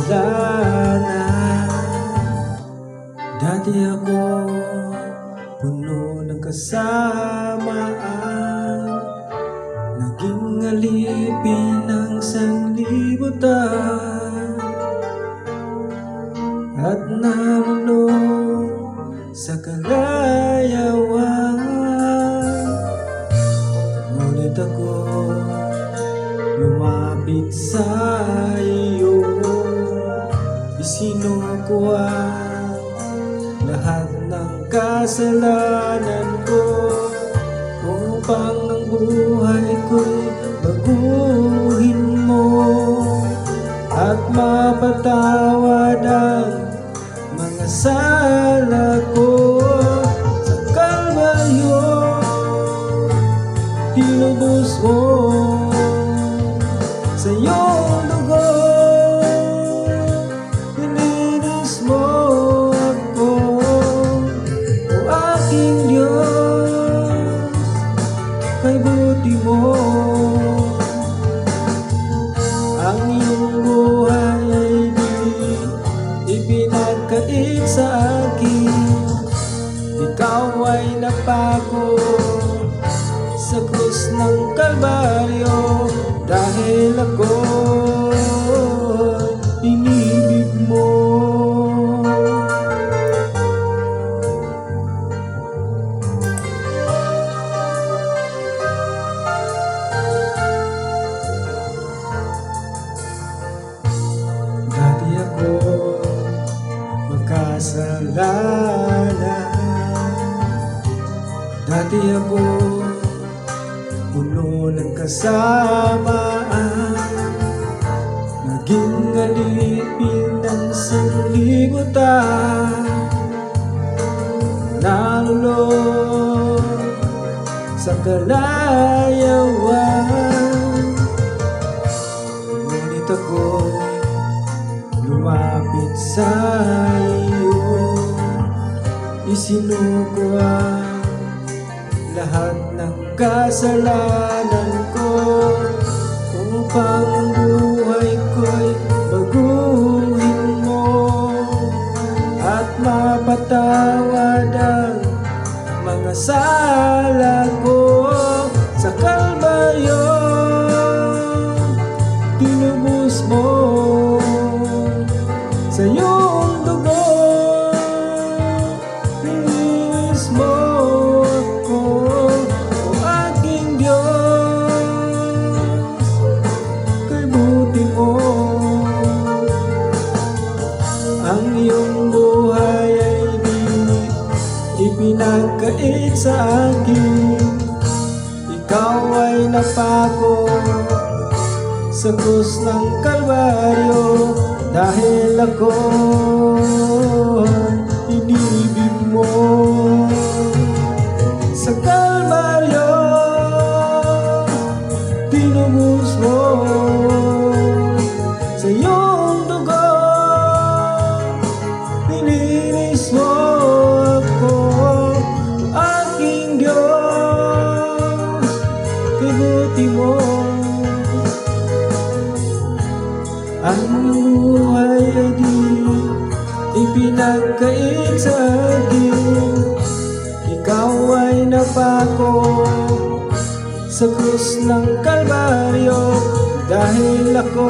kasalanan. Dati ako puno ng kasamaan, naging alipin ng sanlibutan, at nalulong sa kalayawan. Ngunit ako lumapit sa iyo, isinuko ang lahat ng kasalanan ko, upang ang buhay ko'y baguhin mo at mapatawad ang mga sala ko. Sa Kalbaryo tinubos mo sa iyong dugo, nilinis mo ako, o aking Diyos, kay buti mo. Ang iyong buhay ay di ipinagkait sa akin, ikaw ay napako sa krus ng Kalbaryo, dahil ako inibig mo. Dati ako makasalanan, dati ako puno ng kasamaan, naging alipin ng sanlibutan, nalulong sa kalayawan. Ngunit ako'y lumapit sa iyo, isinuko ang lahat ng kasalanan ko, upang ang buhay ko'y baguhin mo at mapatawad ang mga sala ko. Sa Kalbaryo tinubos mo sa iyong dugo, nilinis mo ako, o aking Diyos, kay buti mo. Ang iyong buhay ay di ipinagkait sa akin, ikaw ay napako sa krus ng Kalbaryo, dahil ako inibig mo. Sa Kalbaryo tinubos mo sa iyong dugo, nilinis mo ako, aking Diyos, kay buti mo. Ang buhay ay di ipinagkait sa akin, ikaw ay napako sa krus ng Kalbaryo, dahil ako